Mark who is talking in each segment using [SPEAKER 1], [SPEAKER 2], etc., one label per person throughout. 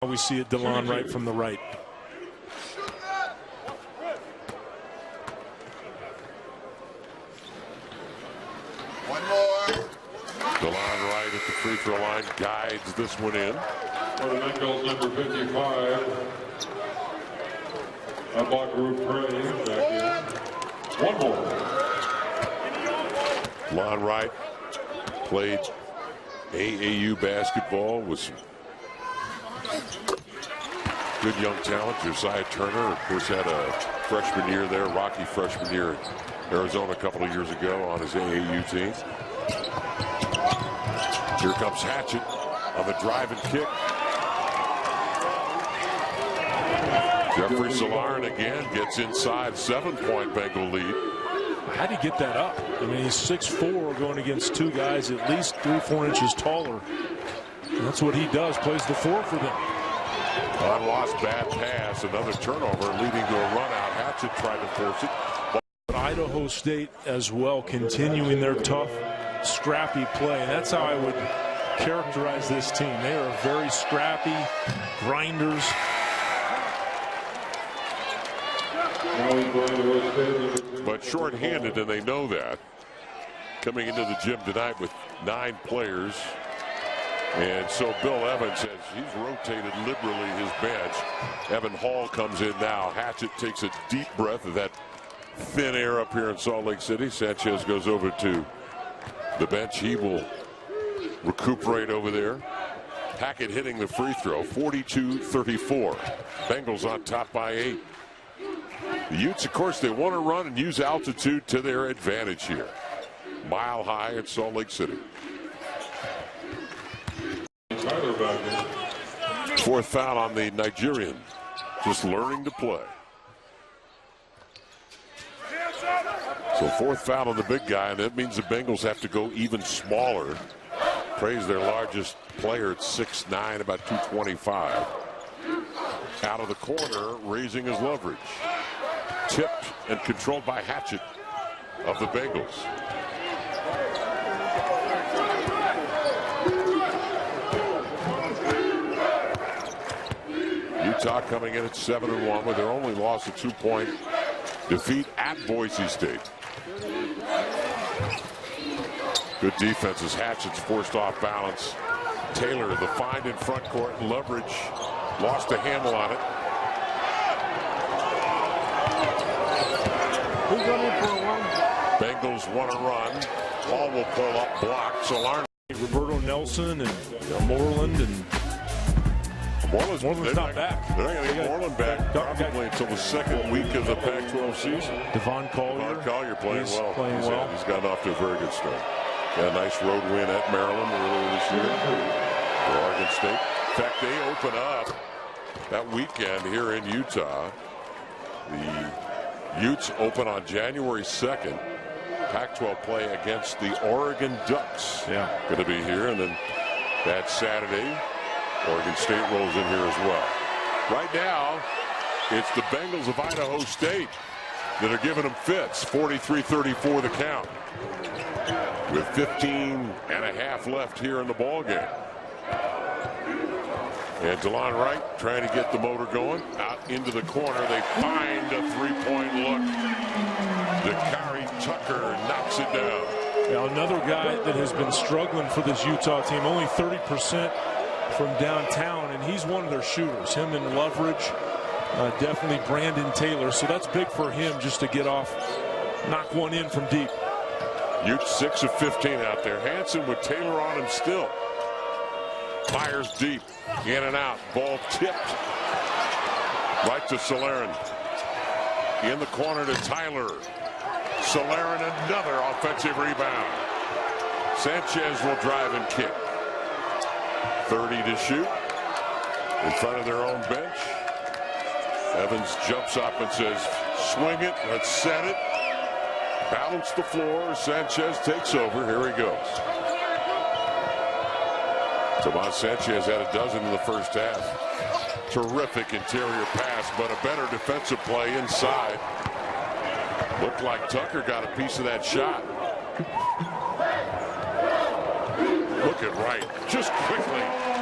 [SPEAKER 1] We see it, DeLon right from the right.
[SPEAKER 2] One more.
[SPEAKER 3] DeLon right at the free throw line guides this one in.
[SPEAKER 4] For the Bengals, number 55, Abagru Trey back in. One more.
[SPEAKER 3] DeLon Wright played AAU basketball with some good young talent. Josiah Turner, of course, had a freshman year there, rocky freshman year in Arizona a couple of years ago on his AAU team. Here comes Hatchett on the drive and kick. Jeffrey Solarin again gets inside, 7-point Bengal lead.
[SPEAKER 1] How'd he get that up? I mean, he's 6'4", going against two guys at least 3-4 inches taller. And that's what he does, plays the 4 for them.
[SPEAKER 3] Unlost bad pass, another turnover leading to a run out. Hatchett tried to force it.
[SPEAKER 1] But Idaho State as well, continuing their tough, scrappy play. And that's how I would characterize this team. They are very scrappy, grinders.
[SPEAKER 3] But short-handed, and they know that. Coming into the gym tonight with 9 players. And so Bill Evans says he's rotated liberally his bench. Evan Hall comes in now. Hatchett takes a deep breath of that thin air up here in Salt Lake City. Sanchez goes over to the bench. He will recuperate over there. Hackett hitting the free throw, 42-34. Bengals on top by 8. The Utes, of course, they want to run and use altitude to their advantage here. Mile high at Salt Lake City. Fourth foul on the Nigerian. Just learning to play. So fourth foul on the big guy, and that means the Bengals have to go even smaller. Praise their largest player at 6'9", about 225. Out of the corner, raising his leverage. Tipped and controlled by Hatchett of the Bengals. Utah coming in at 7-1 with their only loss, a 2-point defeat at Boise State. Good defense as Hatchett's forced off balance. Taylor, the find in front court, leverage, lost a handle on it.
[SPEAKER 5] Who's running for a run?
[SPEAKER 3] Bengals want to run. Hall will pull up, blocked. Solarn.
[SPEAKER 1] Roberto Nelson and Moreland and Moreland's not back.
[SPEAKER 3] They're not going to get Moreland back probably until the second week of the Pac-12 season.
[SPEAKER 1] Devon Collier
[SPEAKER 3] playing well. He's gotten off to a very good start. Got a nice road win at Maryland earlier this year for Oregon State. In fact, they open up that weekend here in Utah. The Utes open on January 2nd. Pac-12 play against the Oregon Ducks.
[SPEAKER 1] Yeah.
[SPEAKER 3] Going to be here. And then that Saturday, Oregon State rolls in here as well. Right now, it's the Bengals of Idaho State that are giving them fits. 43-34 the count. With 15.5 left here in the ball game. And DeLon Wright trying to get the motor going. Out into the corner. They find a three-point look. Dakari Tucker knocks it down.
[SPEAKER 1] Yeah, another guy that has been struggling for this Utah team. Only 30% from downtown, and he's one of their shooters. Him and Leverage. Definitely Brandon Taylor. So that's big for him just to get off, knock one in from deep.
[SPEAKER 3] Utes 6 of 15 out there. Hansen with Taylor on him still. Fires deep, in and out. Ball tipped right to Solarin. In the corner to Tyler. Solarin, another offensive rebound. Sanchez will drive and kick. 30 to shoot in front of their own bench. Evans jumps up and says, swing it, let's set it. Balance the floor. Sanchez takes over. Here he goes. Tomas Sanchez had a dozen in the first half. Terrific interior pass, but a better defensive play inside. Looked like Tucker got a piece of that shot. Look at Wright, just quickly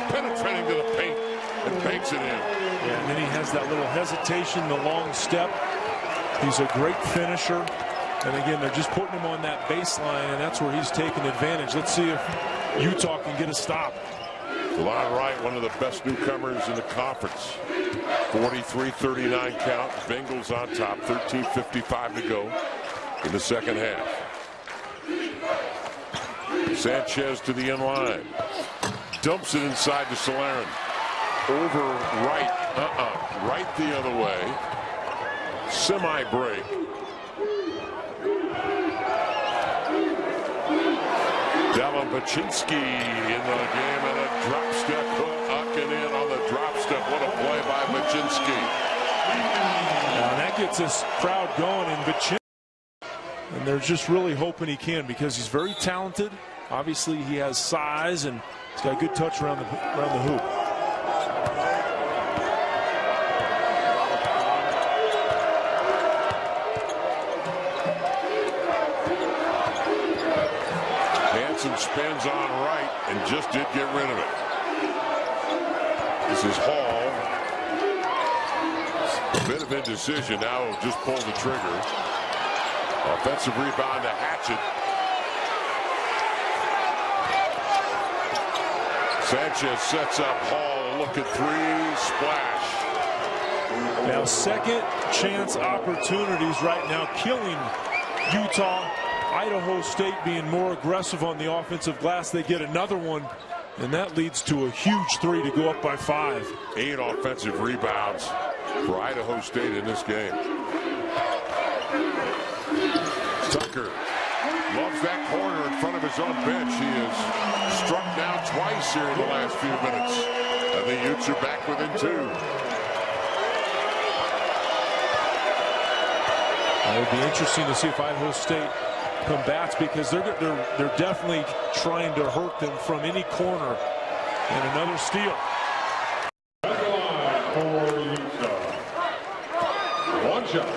[SPEAKER 3] penetrating to the paint. and banks it in.
[SPEAKER 1] Yeah, and then he has that little hesitation, the long step. He's a great finisher. And again, they're just putting him on that baseline, and that's where he's taking advantage. Let's see if Utah can get a stop.
[SPEAKER 3] Delon Wright, one of the best newcomers in the conference. 43-39 count. Bengals on top. 13:55 to go in the second half. Sanchez to the end line. Dumps it inside to Solaren. Over right. Right the other way. Semi-break. Baczynski in the game, and a drop step put Uckin in on the drop step. What a play by Baczynski.
[SPEAKER 1] And that gets this crowd going, and Baczynski, and they're just really hoping he can, because he's very talented. Obviously, he has size, and he's got a good touch around the hoop.
[SPEAKER 3] Spins on right and just did get rid of it. This is Hall. A bit of indecision. Now he'll just pull the trigger. Offensive rebound to Hatchet. Sanchez sets up Hall. Look at three. Splash.
[SPEAKER 1] Now second chance opportunities right now killing Utah. Idaho State being more aggressive on the offensive glass. They get another one, and that leads to a huge three to go up by 5.
[SPEAKER 3] 8 offensive rebounds for Idaho State in this game. Tucker loves that corner in front of his own bench. He has struck down twice here in the last few minutes, and the Utes are back within 2.
[SPEAKER 1] It'll be interesting to see if Idaho State combats, because they're definitely trying to hurt them from any corner. And another steal.
[SPEAKER 4] For Utah. One shot.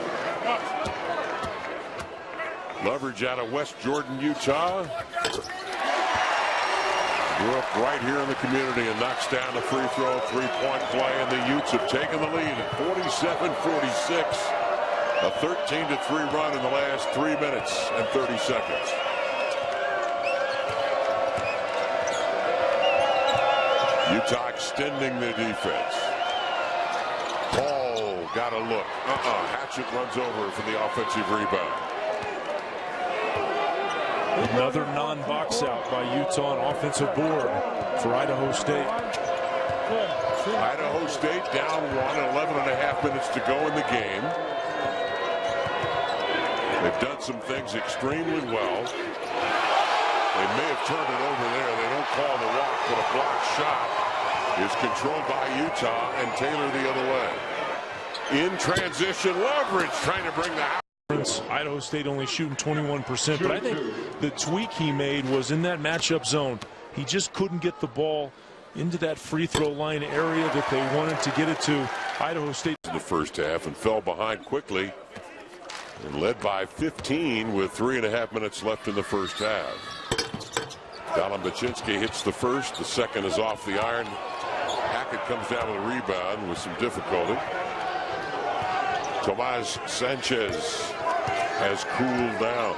[SPEAKER 3] Leverage out of West Jordan, Utah. Grew up right here in the community and knocks down the free throw, three-point play, and the Utes have taken the lead at 47-46. A 13-3 run in the last 3 minutes and 30 seconds. Utah extending the defense. Paul got a look. Hatchet runs over for the offensive rebound.
[SPEAKER 1] Another non-box out by Utah on offensive board for Idaho State.
[SPEAKER 3] Idaho State down 1, 11.5 minutes to go in the game. They've done some things extremely well. They may have turned it over there. They don't call the walk, but a blocked shot is controlled by Utah, and Taylor the other way. In transition, Leverage trying to bring the house.
[SPEAKER 1] Idaho State only shooting 21%, but I think the tweak he made was in that matchup zone. He just couldn't get the ball into that free throw line area that they wanted to get it to. Idaho State
[SPEAKER 3] in the first half and fell behind quickly and led by 15 with 3.5 minutes left in the first half. Baczynski hits the first. The second is off the iron. Hackett comes down with a rebound with some difficulty. Tomas Sanchez has cooled down.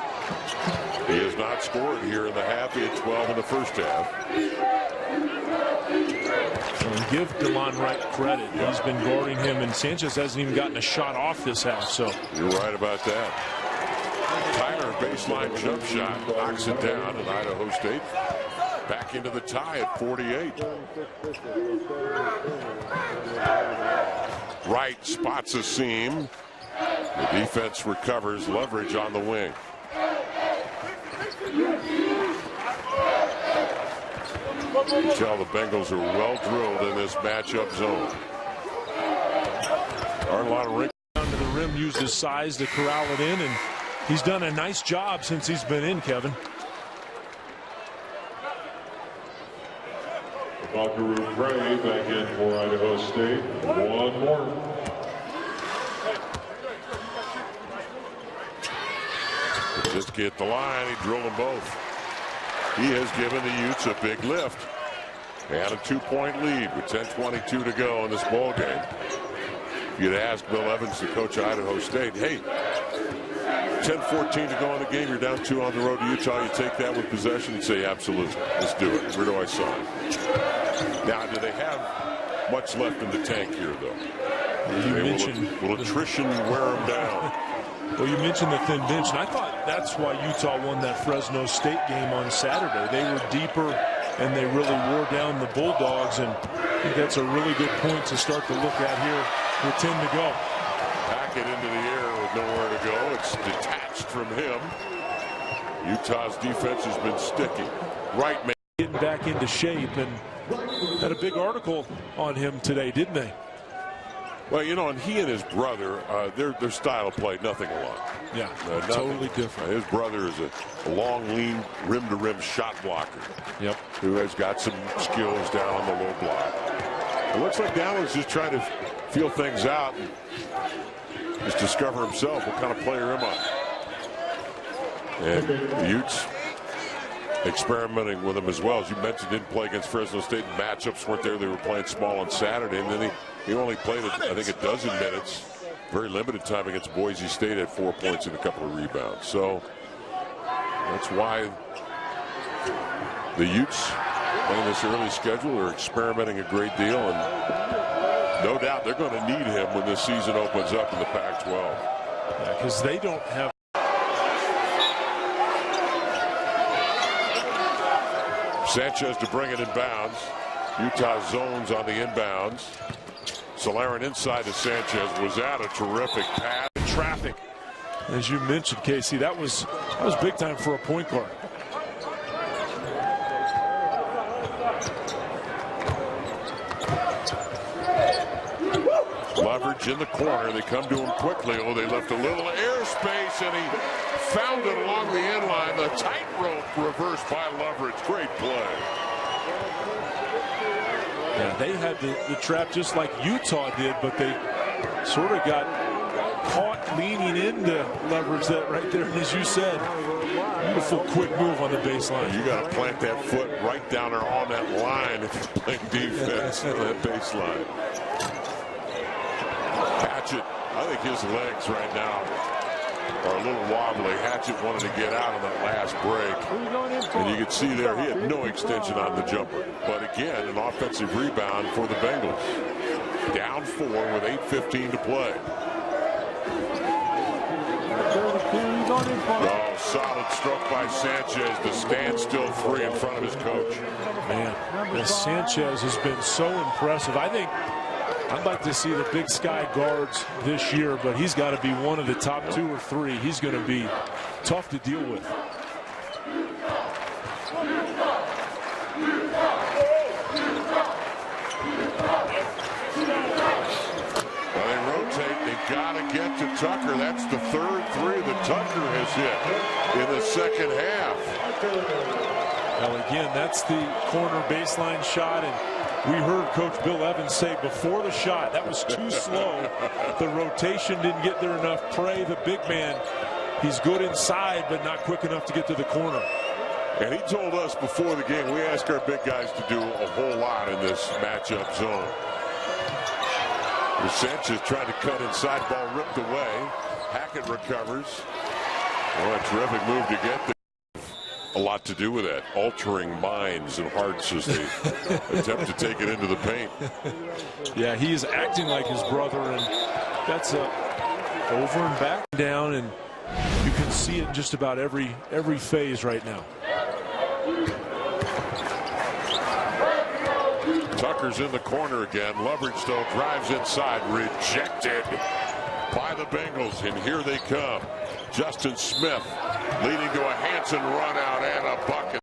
[SPEAKER 3] He has not scored here in the half. He had 12 in the first half.
[SPEAKER 1] And give Delon Wright credit. He's been guarding him, and Sanchez hasn't even gotten a shot off this half. So
[SPEAKER 3] you're right about that. Tyler, baseline jump shot, knocks it down, and Idaho State back into the tie at 48. Wright spots a seam. The defense recovers. Leverage on the wing. You can tell the Bengals are well drilled in this matchup zone. There are a lot of rings.
[SPEAKER 1] Down to the rim, used his size to corral it in, and he's done a nice job since he's been in, Kevin.
[SPEAKER 4] Buckaroo Gray back in for Idaho State. One more.
[SPEAKER 3] Just get the line. He drilled them both. He has given the Utes a big lift. And a 2-point lead with 10:22 to go in this ball game. If you'd ask Bill Evans, the coach of Idaho State, hey, 10:14 to go in the game, you're down 2 on the road to Utah, you take that with possession? He'd say, absolutely, let's do it. Where do I sign? Now, do they have much left in the tank here, though? Will attrition wear them down?
[SPEAKER 1] Well, you mentioned the thin bench, and I thought that's why Utah won that Fresno State game on Saturday. They were deeper, and they really wore down the Bulldogs, and I think that's a really good point to start to look at here with 10 to go.
[SPEAKER 3] Pack it into the air with nowhere to go. It's detached from him. Utah's defense has been sticky. Right, man.
[SPEAKER 1] Getting back into shape, and had a big article on him today, didn't they?
[SPEAKER 3] Well, you know, and he and his brother, their style of play, nothing alike.
[SPEAKER 1] Yeah, totally different.
[SPEAKER 3] His brother is a long, lean, rim-to-rim shot blocker.
[SPEAKER 1] Yep.
[SPEAKER 3] Who has got some skills down on the low block. It looks like Dallas is trying to feel things out and just discover himself. What kind of player am I? And the Utes experimenting with him as well. As you mentioned, didn't play against Fresno State. Matchups weren't there. They were playing small on Saturday, and then he only played, I think, a dozen minutes. Very limited time against Boise State, at 4 points and a couple of rebounds. So that's why the Utes playing this early schedule are experimenting a great deal, and no doubt they're going to need him when this season opens up in the Pac-12.
[SPEAKER 1] Yeah, because they don't have.
[SPEAKER 3] Sanchez to bring it in bounds. Utah zones on the inbounds. Solaren inside to Sanchez. Was that a terrific pass?
[SPEAKER 1] Traffic, as you mentioned, Casey, that was big time for a point guard.
[SPEAKER 3] Leverage in the corner. They come to him quickly. Oh, they left a little airspace, and he found it along the end line. The tightrope reversed by Leverage. Great play.
[SPEAKER 1] Yeah, they had the trap just like Utah did, but they sort of got caught leaning into Leverage that right there. And as you said, beautiful quick move on the baseline.
[SPEAKER 3] You got to plant that foot right down there on that line if you're playing defense on that baseline. Hatchett, I think his legs right now are a little wobbly. Hatchett wanted to get out on that last break. And you can see there he had no extension on the jumper. But again, an offensive rebound for the Bengals. Down 4 with 8:15 to play. Oh, solid stroke by Sanchez to stand still 3 in front of his coach.
[SPEAKER 1] Man, Sanchez has been so impressive. I think I'd like to see the Big Sky guards this year, but he's got to be one of the top 2 or 3. He's going to be tough to deal with.
[SPEAKER 3] Well, they rotate. They got to get to Tucker. That's the 3rd 3 that Tucker has hit in the second half.
[SPEAKER 1] Well, again, that's the corner baseline shot, and we heard Coach Bill Evans say before the shot that was too slow. The rotation didn't get there enough. Pray, the big man, he's good inside, but not quick enough to get to the corner.
[SPEAKER 3] And he told us before the game, we ask our big guys to do a whole lot in this matchup zone. Sanchez tried to cut inside, ball ripped away. Hackett recovers. Oh, a terrific move to get there. A lot to do with that, altering minds and hearts as they attempt to take it into the paint.
[SPEAKER 1] Yeah, he is acting like his brother, and that's a over and back down, and you can see it in just about every phase right now.
[SPEAKER 3] Tucker's in the corner again. Leverage though drives inside, rejected by the Bengals, and here they come. Justin Smith leading to a Hanson run out and a bucket.